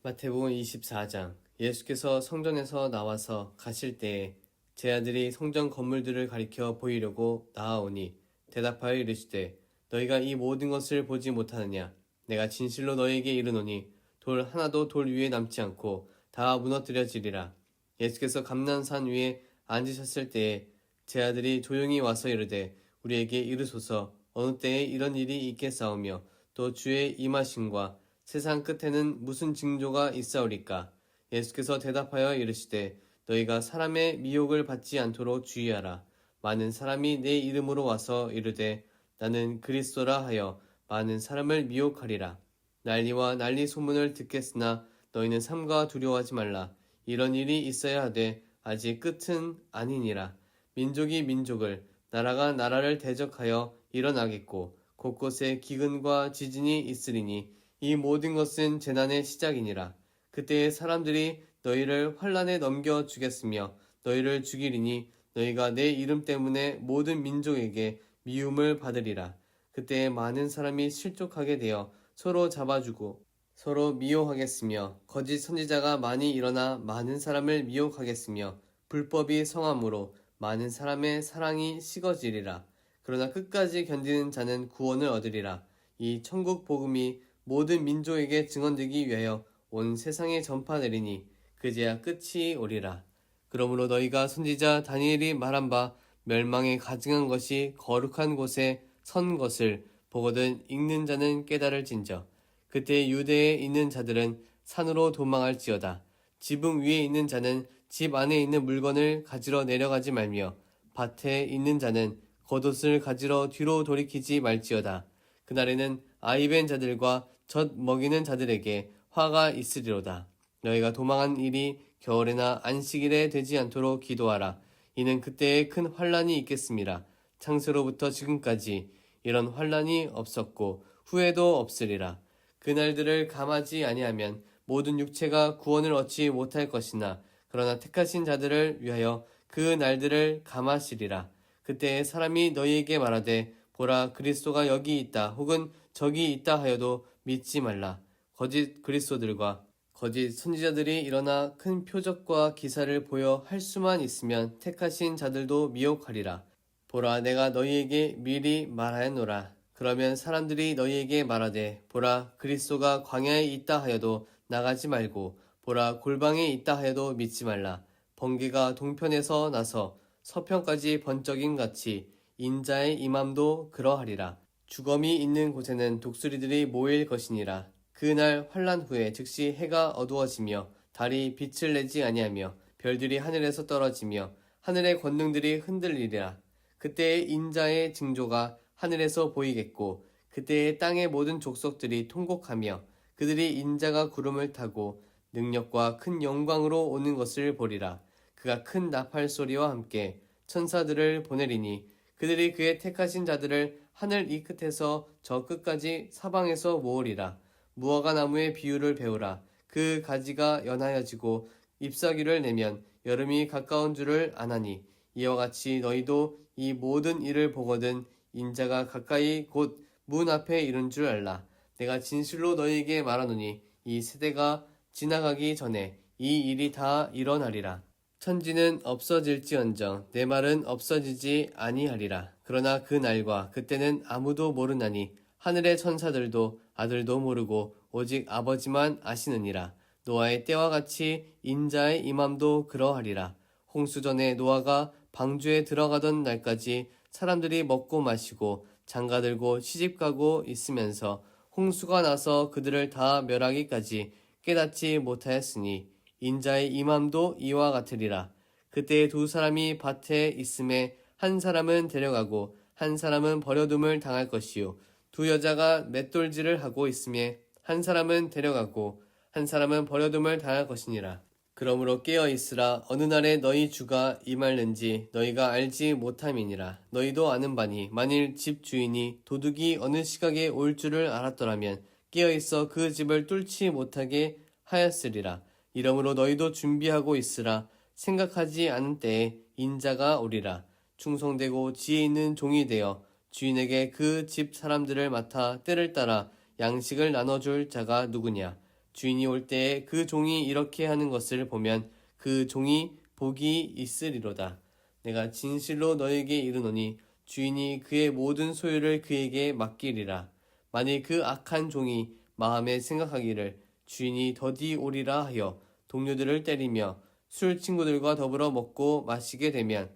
마태복음 24장. 예수께서 성전에서 나와서 가실 때에 제 아들이 성전 건물들을 가리켜 보이려고 나아오니 대답하여 이르시되 너희가 이 모든 것을 보지 못하느냐. 내가 진실로 너희에게 이르노니 돌 하나도 돌 위에 남지 않고 다 무너뜨려지리라. 예수께서 감난산 위에 앉으셨을 때에 제 아들이 조용히 와서 이르되 우리에게 이르소서 어느 때에 이런 일이 있겠사오며 또 주의 임하심과 세상 끝에는 무슨 징조가 있사오리까? 예수께서 대답하여 이르시되 너희가 사람의 미혹을 받지 않도록 주의하라. 많은 사람이 내 이름으로 와서 이르되 나는 그리스도라 하여 많은 사람을 미혹하리라. 난리와 난리 소문을 듣겠으나 너희는 삼가 두려워하지 말라. 이런 일이 있어야 하되 아직 끝은 아니니라. 민족이 민족을 나라가 나라를 대적하여 일어나겠고 곳곳에 기근과 지진이 있으리니 이 모든 것은 재난의 시작이니라. 그때에 사람들이 너희를 환란에 넘겨 주겠으며 너희를 죽이리니 너희가 내 이름 때문에 모든 민족에게 미움을 받으리라. 그때에 많은 사람이 실족하게 되어 서로 잡아주고 서로 미워하겠으며 거짓 선지자가 많이 일어나 많은 사람을 미혹하겠으며 불법이 성함으로 많은 사람의 사랑이 식어지리라. 그러나 끝까지 견디는 자는 구원을 얻으리라. 이 천국 복음이 모든 민족에게 증언되기 위하여 온 세상에 전파되리니 그제야 끝이 오리라. 그러므로 너희가 선지자 다니엘이 말한 바 멸망에 가증한 것이 거룩한 곳에 선 것을 보거든 읽는 자는 깨달을진저. 그때 유대에 있는 자들은 산으로 도망할지어다. 지붕 위에 있는 자는 집 안에 있는 물건을 가지러 내려가지 말며 밭에 있는 자는 겉옷을 가지러 뒤로 돌이키지 말지어다. 그날에는 아이벤 자들과 젖 먹이는 자들에게 화가 있으리로다. 너희가 도망한 일이 겨울에나 안식일에 되지 않도록 기도하라. 이는 그때에 큰 환란이 있겠음이라. 창세로부터 지금까지 이런 환란이 없었고 후에도 없으리라. 그날들을 감하지 아니하면 모든 육체가 구원을 얻지 못할 것이나 그러나 택하신 자들을 위하여 그 날들을 감하시리라. 그때에 사람이 너희에게 말하되 보라 그리스도가 여기 있다 혹은 저기 있다 하여도 믿지 말라. 거짓 그리스도들과 거짓 선지자들이 일어나 큰 표적과 기사를 보여 할 수만 있으면 택하신 자들도 미혹하리라. 보라 내가 너희에게 미리 말하였노라. 그러면 사람들이 너희에게 말하되 보라 그리스도가 광야에 있다 하여도 나가지 말고 보라 골방에 있다 하여도 믿지 말라. 번개가 동편에서 나서 서편까지 번쩍임 같이 인자의 임함도 그러하리라. 주검이 있는 곳에는 독수리들이 모일 것이니라. 그날 환란 후에 즉시 해가 어두워지며 달이 빛을 내지 아니하며 별들이 하늘에서 떨어지며 하늘의 권능들이 흔들리리라. 그때의 인자의 징조가 하늘에서 보이겠고 그때의 땅의 모든 족속들이 통곡하며 그들이 인자가 구름을 타고 능력과 큰 영광으로 오는 것을 보리라. 그가 큰 나팔 소리와 함께 천사들을 보내리니 그들이 그의 택하신 자들을 하늘 이 끝에서 저 끝까지 사방에서 모으리라. 무화과 나무의 비유를 배우라. 그 가지가 연하여지고 잎사귀를 내면 여름이 가까운 줄을 아나니 이와 같이 너희도 이 모든 일을 보거든 인자가 가까이 곧 문 앞에 이른 줄 알라. 내가 진실로 너희에게 말하노니 이 세대가 지나가기 전에 이 일이 다 일어나리라. 천지는 없어질지언정 내 말은 없어지지 아니하리라. 그러나 그 날과 그때는 아무도 모르나니 하늘의 천사들도 아들도 모르고 오직 아버지만 아시느니라. 노아의 때와 같이 인자의 임함도 그러하리라. 홍수 전에 노아가 방주에 들어가던 날까지 사람들이 먹고 마시고 장가들고 시집가고 있으면서 홍수가 나서 그들을 다 멸하기까지 깨닫지 못하였으니 인자의 임함도 이와 같으리라. 그때 두 사람이 밭에 있음에 한 사람은 데려가고 한 사람은 버려둠을 당할 것이요 두 여자가 맷돌질을 하고 있음에 한 사람은 데려가고 한 사람은 버려둠을 당할 것이니라. 그러므로 깨어 있으라. 어느 날에 너희 주가 임할는지 너희가 알지 못함이니라. 너희도 아는 바니 만일 집 주인이 도둑이 어느 시각에 올 줄을 알았더라면 깨어 있어 그 집을 뚫지 못하게 하였으리라. 이러므로 너희도 준비하고 있으라. 생각하지 않은 때에 인자가 오리라. 충성되고 지혜 있는 종이 되어 주인에게 그 집 사람들을 맡아 때를 따라 양식을 나눠줄 자가 누구냐. 주인이 올 때에 그 종이 이렇게 하는 것을 보면 그 종이 복이 있으리로다. 내가 진실로 너에게 이르노니 주인이 그의 모든 소유를 그에게 맡기리라. 만일 그 악한 종이 마음에 생각하기를 주인이 더디 오리라 하여 동료들을 때리며 술 친구들과 더불어 먹고 마시게 되면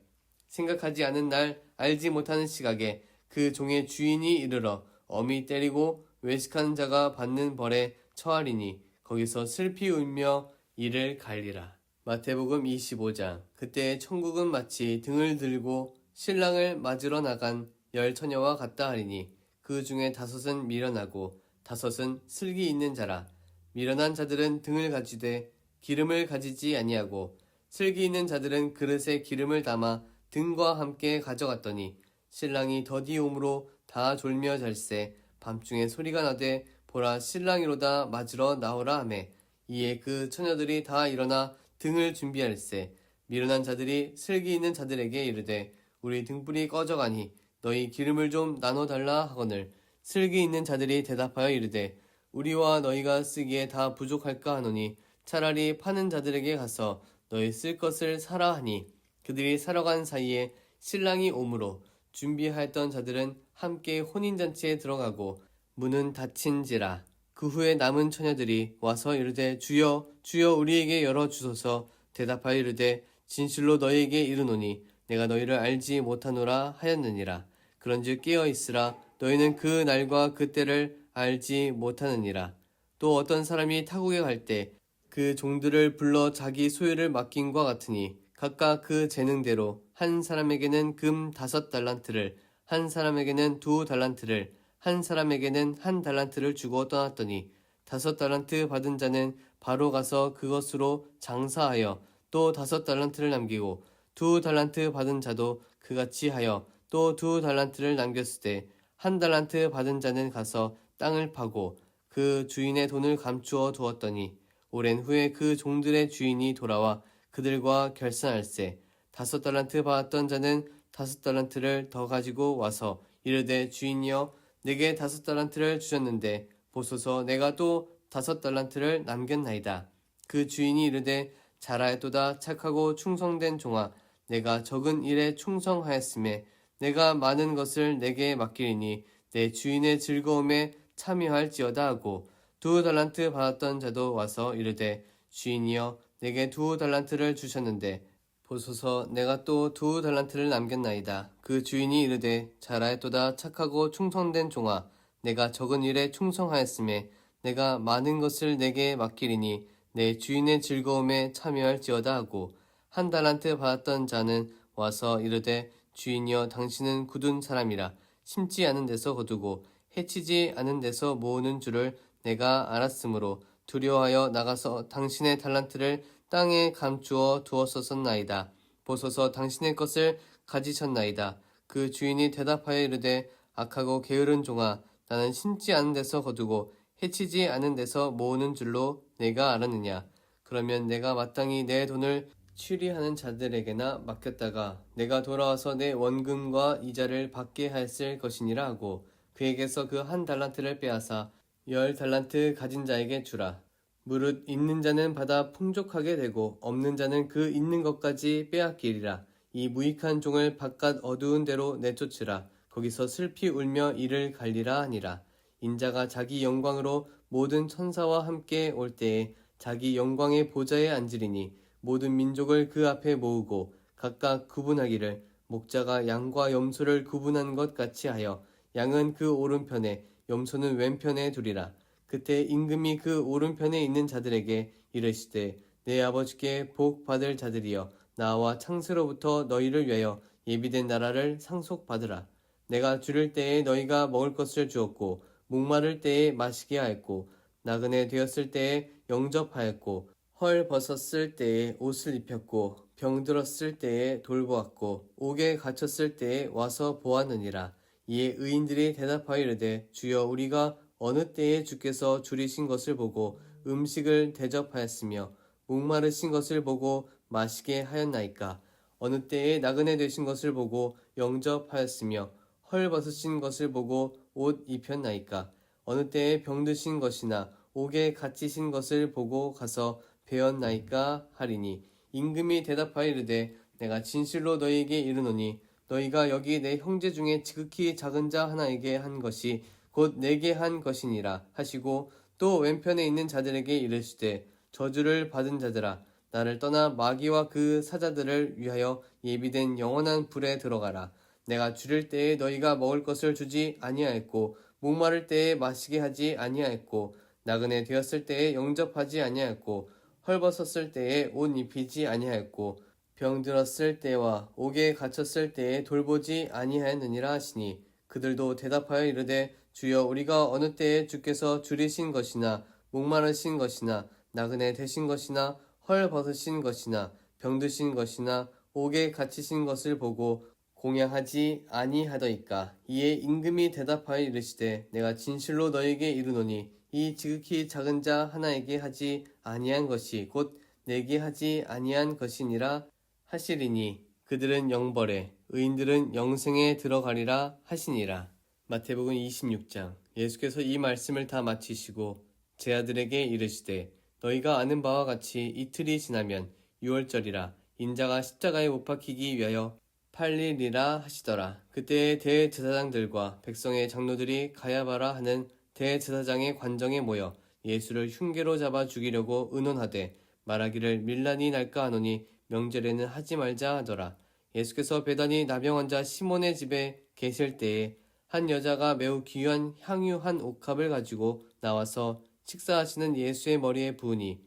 생각하지 않은 날 알지 못하는 시각에 그 종의 주인이 이르러 엄히 때리고 외식하는 자가 받는 벌에 처하리니 거기서 슬피 울며 이를 갈리라. 마태복음 25장. 그때 천국은 마치 등을 들고 신랑을 맞으러 나간 열 처녀와 같다 하리니 그 중에 5은 미련하고 5은 슬기 있는 자라. 미련한 자들은 등을 가지되 기름을 가지지 아니하고 슬기 있는 자들은 그릇에 기름을 담아 등과 함께 가져갔더니 신랑이 더디 오므로 다 졸며 잘세 밤중에 소리가 나되 보라 신랑이로다 맞으러 나오라 하매 이에 그 처녀들이 다 일어나 등을 준비할세 미련한 자들이 슬기 있는 자들에게 이르되 우리 등불이 꺼져가니 너희 기름을 좀 나눠달라 하거늘 슬기 있는 자들이 대답하여 이르되 우리와 너희가 쓰기에 다 부족할까 하노니 차라리 파는 자들에게 가서 너희 쓸 것을 사라 하니 그들이 사러 간 사이에 신랑이 오므로 준비하였던 자들은 함께 혼인잔치에 들어가고 문은 닫힌지라. 그 후에 남은 처녀들이 와서 이르되 주여 주여 우리에게 열어주소서. 대답하여 이르되 진실로 너희에게 이르노니 내가 너희를 알지 못하노라 하였느니라. 그런즉 깨어있으라. 너희는 그 날과 그 때를 알지 못하느니라. 또 어떤 사람이 타국에 갈 때 그 종들을 불러 자기 소유를 맡긴과 같으니 각각 그 재능대로 한 사람에게는 금 5달란트를 한 사람에게는 2달란트를 한 사람에게는 1달란트를 주고 떠났더니 5달란트 받은 자는 바로 가서 그것으로 장사하여 또 5달란트를 남기고 2달란트 받은 자도 그같이 하여 또 2달란트를 남겼을 때 1달란트 받은 자는 가서 땅을 파고 그 주인의 돈을 감추어 두었더니 오랜 후에 그 종들의 주인이 돌아와 그들과 결산할세 5달란트 받았던 자는 5달란트를 더 가지고 와서 이르되 주인이여 내게 5달란트를 주셨는데 보소서 내가 또 5달란트를 남겼나이다. 그 주인이 이르되 잘하였도다 착하고 충성된 종아 내가 적은 일에 충성하였음에 내가 많은 것을 내게 맡기리니 내 주인의 즐거움에 참여할지어다 하고 2달란트 받았던 자도 와서 이르되 주인이여 내게 2달란트를 주셨는데 보소서 내가 또 2달란트를 남겼나이다. 그 주인이 이르되 잘하였도다 착하고 충성된 종아 내가 적은 일에 충성하였음에 내가 많은 것을 내게 맡기리니 내 주인의 즐거움에 참여할지어다 하고 1달란트 받았던 자는 와서 이르되 주인이여 당신은 굳은 사람이라 심지 않은 데서 거두고 해치지 않은 데서 모으는 줄을 내가 알았으므로 두려워하여 나가서 당신의 달란트를 땅에 감추어 두었었나이다. 보소서 당신의 것을 가지셨나이다. 그 주인이 대답하여 이르되 악하고 게으른 종아 나는 심지 않은 데서 거두고 해치지 않은 데서 모으는 줄로 내가 알았느냐. 그러면 내가 마땅히 내 돈을 취리하는 자들에게나 맡겼다가 내가 돌아와서 내 원금과 이자를 받게 하였을 것이니라 하고 그에게서 그 1달란트를 빼앗아 10달란트 가진 자에게 주라. 무릇 있는 자는 받아 풍족하게 되고 없는 자는 그 있는 것까지 빼앗기리라. 이 무익한 종을 바깥 어두운 데로 내쫓으라. 거기서 슬피 울며 이를 갈리라 하니라. 인자가 자기 영광으로 모든 천사와 함께 올 때에 자기 영광의 보좌에 앉으리니 모든 민족을 그 앞에 모으고 각각 구분하기를 목자가 양과 염소를 구분한 것 같이 하여 양은 그 오른편에 염소는 왼편에 두리라. 그때 임금이 그 오른편에 있는 자들에게 이르시되 내 아버지께 복 받을 자들이여 나와 창세로부터 너희를 위하여 예비된 나라를 상속받으라. 내가 줄일 때에 너희가 먹을 것을 주었고 목마를 때에 마시게 하였고 나그네 되었을 때에 영접하였고 헐 벗었을 때에 옷을 입혔고 병들었을 때에 돌보았고 옥에 갇혔을 때에 와서 보았느니라. 이에 의인들이 대답하여 이르되 주여 우리가 어느 때에 주께서 줄이신 것을 보고 음식을 대접하였으며 목마르신 것을 보고 마시게 하였나이까. 어느 때에 나그네 되신 것을 보고 영접하였으며 헐 벗으신 것을 보고 옷 입혔나이까. 어느 때에 병드신 것이나 옥에 갇히신 것을 보고 가서 배웠나이까 하리니 임금이 대답하여 이르되 내가 진실로 너희에게 이르노니 너희가 여기 내 형제 중에 지극히 작은 자 하나에게 한 것이 곧 내게 한 것이니라 하시고 또 왼편에 있는 자들에게 이르시되 저주를 받은 자들아 나를 떠나 마귀와 그 사자들을 위하여 예비된 영원한 불에 들어가라. 내가 줄일 때에 너희가 먹을 것을 주지 아니하였고 목마를 때에 마시게 하지 아니하였고 나그네 되었을 때에 영접하지 아니하였고 헐벗었을 때에 옷 입히지 아니하였고 병들었을 때와 옥에 갇혔을 때에 돌보지 아니하였느니라 하시니 그들도 대답하여 이르되 주여 우리가 어느 때에 주께서 줄이신 것이나 목마르신 것이나 나그네 되신 것이나 헐 벗으신 것이나 병드신 것이나 옥에 갇히신 것을 보고 공양하지 아니하더이까. 이에 임금이 대답하여 이르시되 내가 진실로 너에게 이르노니 이 지극히 작은 자 하나에게 하지 아니한 것이 곧 내게 하지 아니한 것이니라 하시리니 그들은 영벌에 의인들은 영생에 들어가리라 하시니라. 마태복음 26장. 예수께서 이 말씀을 다 마치시고 제 아들에게 이르시되 너희가 아는 바와 같이 이틀이 지나면 유월절이라 인자가 십자가에 못 박히기 위하여 팔리리라 하시더라. 그때 대제사장들과 백성의 장로들이 가야바라 하는 대제사장의 관정에 모여 예수를 흉계로 잡아 죽이려고 의논하되 말하기를 밀란이 날까 하노니 명절에는 하지 말자 하더라. 예수께서 베다니 나병 환자 시몬의 집에 계실 때에 한 여자가 매우 귀한 향유 한 옥합을 가지고 나와서 식사하시는 예수의 머리에 부으니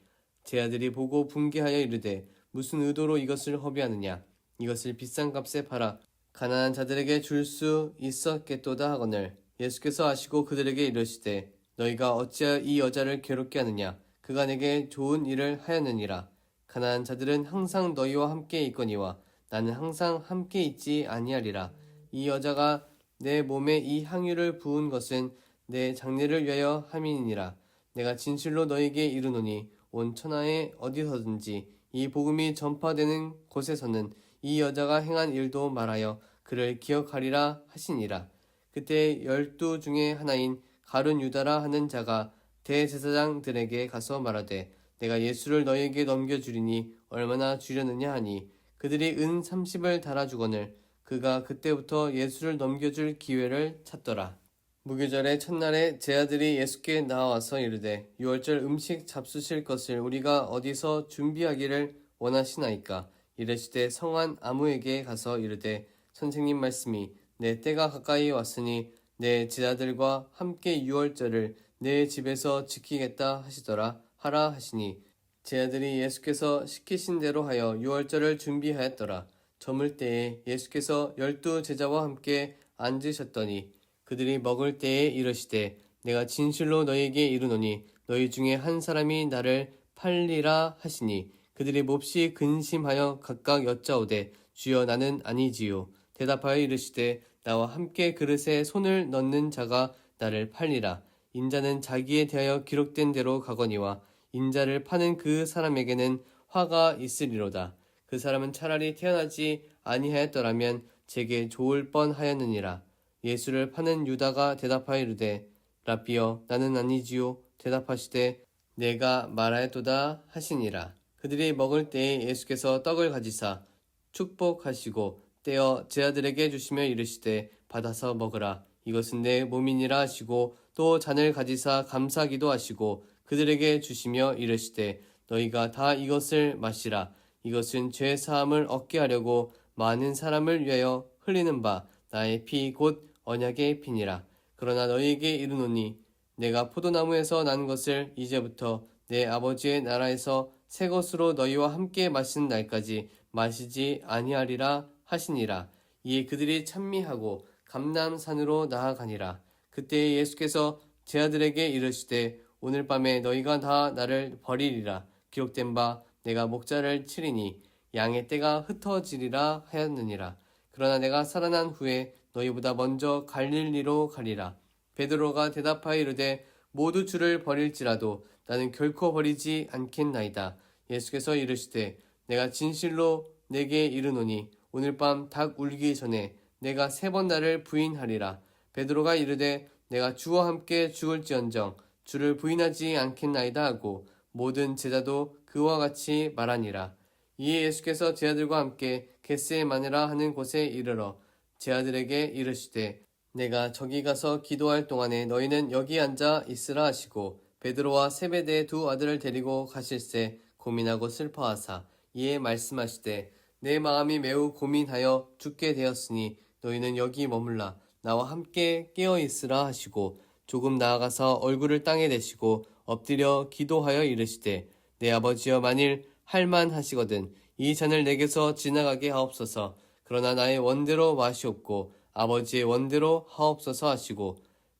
제 아들이 보고 분개하여 이르되 무슨 의도로 이것을 허비하느냐 이것을 비싼 값에 팔아 가난한 자들에게 줄 수 있었겠도다 하거늘 예수께서 아시고 그들에게 이르시되 너희가 어찌하여 이 여자를 괴롭게 하느냐 그가 내게 좋은 일을 하였느니라. 가난한 자들은 항상 너희와 함께 있거니와 나는 항상 함께 있지 아니하리라. 이 여자가 내 몸에 이 향유를 부은 것은 내 장례를 위하여 함이니라. 내가 진실로 너희에게 이르노니 온 천하에 어디서든지 이 복음이 전파되는 곳에서는 이 여자가 행한 일도 말하여 그를 기억하리라 하시니라. 그때 12 중에 하나인 가룟 유다라 하는 자가 대제사장들에게 가서 말하되 내가 예수를 너희에게 넘겨주리니 얼마나 주려느냐 하니 그들이 은 30을 달아주거늘 그가 그때부터 예수를 넘겨줄 기회를 찾더라. 무교절의 첫날에 제 아들이 예수께 나와서 이르되 유월절 음식 잡수실 것을 우리가 어디서 준비하기를 원하시나이까. 이르시되 성한 아무에게 가서 이르되 선생님 말씀이 내 때가 가까이 왔으니 내 제자들과 함께 유월절을 내 집에서 지키겠다 하시더라 하라 하시니 제 아들이 예수께서 시키신 대로 하여 유월절을 준비하였더라. 저물 때에 예수께서 12 제자와 함께 앉으셨더니 그들이 먹을 때에 이르시되 내가 진실로 너희에게 이르노니 너희 중에 한 사람이 나를 팔리라 하시니 그들이 몹시 근심하여 각각 여짜오되 주여 나는 아니지요. 대답하여 이르시되 나와 함께 그릇에 손을 넣는 자가 나를 팔리라. 인자는 자기에 대하여 기록된 대로 가거니와 인자를 파는 그 사람에게는 화가 있으리로다. 그 사람은 차라리 태어나지 아니하였더라면 제게 좋을 뻔하였느니라. 예수를 파는 유다가 대답하여 이르되 라삐여 나는 아니지요. 대답하시되 내가 말하였도다 하시니라. 그들이 먹을 때에 예수께서 떡을 가지사 축복하시고 떼어 제 아들에게 주시며 이르시되 받아서 먹으라. 이것은 내 몸이니라 하시고 또 잔을 가지사 감사기도 하시고 그들에게 주시며 이르시되 너희가 다 이것을 마시라. 이것은 죄 사함을 얻게 하려고 많은 사람을 위하여 흘리는 바 나의 피 곧 언약의 피니라. 그러나 너희에게 이르노니 내가 포도나무에서 난 것을 이제부터 내 아버지의 나라에서 새 것으로 너희와 함께 마시는 날까지 마시지 아니하리라 하시니라. 이에 그들이 찬미하고 감람산으로 나아가니라. 그때 예수께서 제 아들에게 이르시되 오늘 밤에 너희가 다 나를 버리리라. 기록된 바 내가 목자를 치리니 양의 떼가 흩어지리라 하였느니라. 그러나 내가 살아난 후에 너희보다 먼저 갈릴리로 가리라. 베드로가 대답하여 이르되 모두 주를 버릴지라도 나는 결코 버리지 않겠나이다. 예수께서 이르시되 내가 진실로 내게 이르노니 오늘 밤 닭 울기 전에 내가 3번 나를 부인하리라. 베드로가 이르되 내가 주와 함께 죽을지언정 주를 부인하지 않겠나이다 하고 모든 제자도 그와 같이 말하니라. 이에 예수께서 제자들과 함께 겟세마네라 하는 곳에 이르러 제자들에게 이르시되 내가 저기 가서 기도할 동안에 너희는 여기 앉아 있으라 하시고 베드로와 세베대의 두 아들을 데리고 가실새 고민하고 슬퍼하사 이에 말씀하시되 내 마음이 매우 고민하여 죽게 되었으니 너희는 여기 머물라 나와 함께 깨어 있으라 하시고 조금 나아가서 얼굴을 땅에 대시고 엎드려 기도하여 이르시되 내 아버지여 만일 할만하시거든 이 잔을 내게서 지나가게 하옵소서. 그러나 나의 원대로 마시옵고 아버지의 원대로 하옵소서 하시고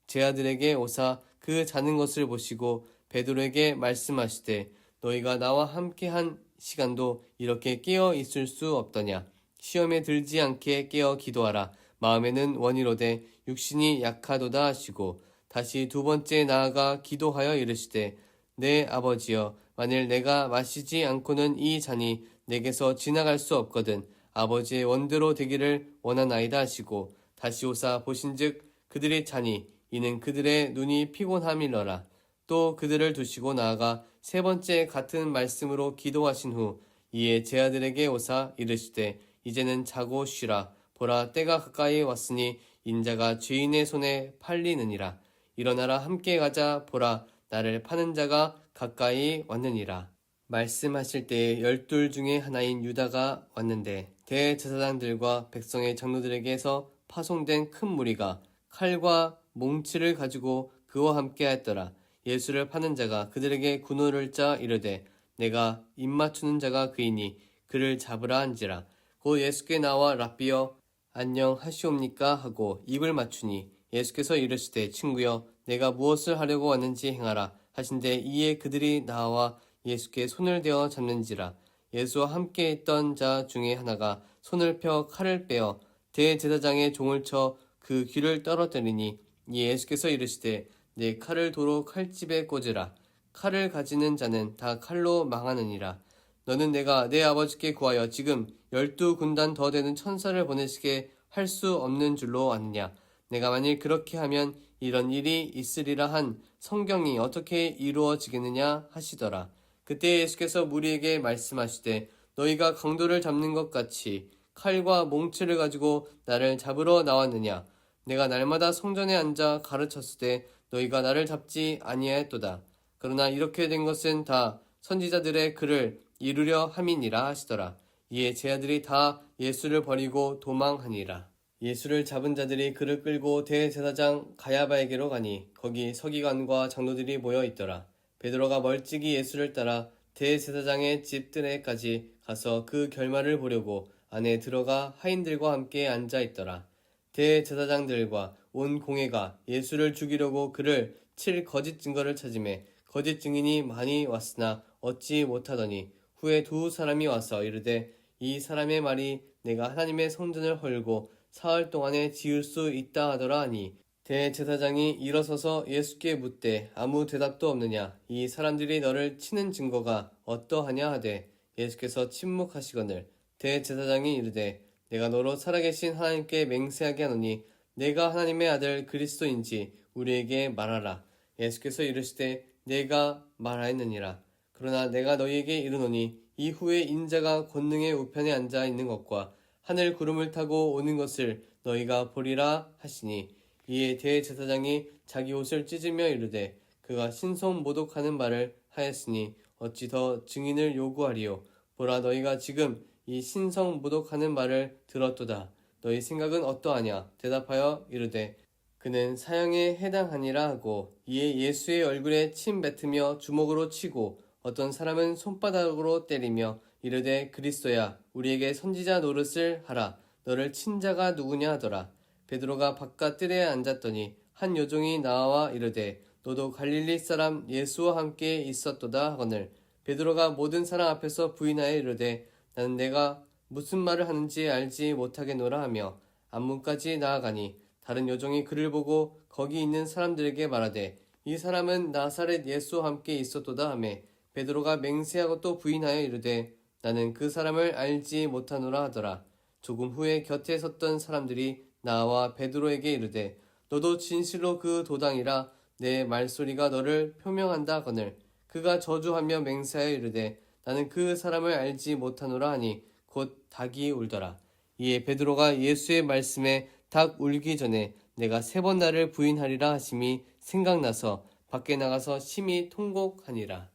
제자들에게 오사 그 자는 것을 보시고 베드로에게 말씀하시되 너희가 나와 함께한 시간도 이렇게 깨어 있을 수 없더냐. 시험에 들지 않게 깨어 기도하라. 마음에는 원이로되 육신이 약하도다 하시고 다시 두 번째 나아가 기도하여 이르시되 내 아버지여 만일 내가 마시지 않고는 이 잔이 내게서 지나갈 수 없거든 아버지의 원대로 되기를 원하나이다 하시고 다시 오사 보신즉 그들의 잔이 이는 그들의 눈이 피곤함이러라. 또 그들을 두시고 나아가 세 번째 같은 말씀으로 기도하신 후 이에 제자들에게 오사 이르시되 이제는 자고 쉬라. 보라 때가 가까이 왔으니 인자가 죄인의 손에 팔리느니라. 일어나라 함께 가자. 보라 나를 파는 자가 가까이 왔느니라. 말씀하실 때에 12 중에 하나인 유다가 왔는데 대제사장들과 백성의 장로들에게서 파송된 큰 무리가 칼과 몽치를 가지고 그와 함께 하였더라. 예수를 파는 자가 그들에게 군호를 짜 이르되 내가 입맞추는 자가 그이니 그를 잡으라 한지라. 곧 예수께 나와 랍비여 안녕하시옵니까 하고 입을 맞추니 예수께서 이르시되 친구여 내가 무엇을 하려고 왔는지 행하라 하신대 이에 그들이 나와 예수께 손을 대어 잡는지라. 예수와 함께 있던 자 중에 하나가 손을 펴 칼을 빼어 대제사장의 종을 쳐 그 귀를 떨어뜨리니 이에 예수께서 이르시되 내 칼을 도로 칼집에 꽂으라. 칼을 가지는 자는 다 칼로 망하느니라. 너는 내가 내 아버지께 구하여 지금 12군단 더 되는 천사를 보내시게 할 수 없는 줄로 아느냐. 내가 만일 그렇게 하면 이런 일이 있으리라 한 성경이 어떻게 이루어지겠느냐 하시더라. 그때 예수께서 무리에게 말씀하시되 너희가 강도를 잡는 것 같이 칼과 몽치를 가지고 나를 잡으러 나왔느냐. 내가 날마다 성전에 앉아 가르쳤을 때 너희가 나를 잡지 아니하였도다. 그러나 이렇게 된 것은 다 선지자들의 글을 이루려 함이니라 하시더라. 이에 제자들이 다 예수를 버리고 도망하니라. 예수를 잡은 자들이 그를 끌고 대제사장 가야바에게로 가니 거기 서기관과 장로들이 모여 있더라. 베드로가 멀찍이 예수를 따라 대제사장의 집 뜰에까지 가서 그 결말을 보려고 안에 들어가 하인들과 함께 앉아 있더라. 대제사장들과 온 공회가 예수를 죽이려고 그를 칠 거짓 증거를 찾으매 거짓 증인이 많이 왔으나 얻지 못하더니 후에 두 사람이 와서 이르되 이 사람의 말이 내가 하나님의 성전을 헐고 사흘 동안에 지을 수 있다 하더라 하니 대제사장이 일어서서 예수께 묻되 아무 대답도 없느냐. 이 사람들이 너를 치는 증거가 어떠하냐 하되 예수께서 침묵하시거늘 대제사장이 이르되 내가 너로 살아계신 하나님께 맹세하게 하노니 내가 하나님의 아들 그리스도인지 우리에게 말하라. 예수께서 이르시되 내가 말하였느니라. 그러나 내가 너희에게 이르노니 이후에 인자가 권능의 우편에 앉아 있는 것과 하늘 구름을 타고 오는 것을 너희가 보리라 하시니 이에 대제사장이 자기 옷을 찢으며 이르되 그가 신성 모독하는 말을 하였으니 어찌 더 증인을 요구하리요. 보라 너희가 지금 이 신성 모독하는 말을 들었도다. 너희 생각은 어떠하냐. 대답하여 이르되 그는 사형에 해당하니라 하고 이에 예수의 얼굴에 침 뱉으며 주먹으로 치고 어떤 사람은 손바닥으로 때리며 이르되 그리스도야 우리에게 선지자 노릇을 하라. 너를 친 자가 누구냐 하더라. 베드로가 바깥 뜰에 앉았더니 한 여종이 나와 이르되 너도 갈릴리 사람 예수와 함께 있었도다 하거늘 베드로가 모든 사람 앞에서 부인하여 이르되 나는 내가 무슨 말을 하는지 알지 못하겠노라 하며 안문까지 나아가니 다른 여종이 그를 보고 거기 있는 사람들에게 말하되 이 사람은 나사렛 예수와 함께 있었도다 하매 베드로가 맹세하고 또 부인하여 이르되 나는 그 사람을 알지 못하노라 하더라. 조금 후에 곁에 섰던 사람들이 나와 베드로에게 이르되 너도 진실로 그 도당이라 내 말소리가 너를 표명한다 하거늘 그가 저주하며 맹세하여 이르되 나는 그 사람을 알지 못하노라 하니 곧 닭이 울더라. 이에 베드로가 예수의 말씀에 닭 울기 전에 내가 3번 나를 부인하리라 하심이 생각나서 밖에 나가서 심히 통곡하니라.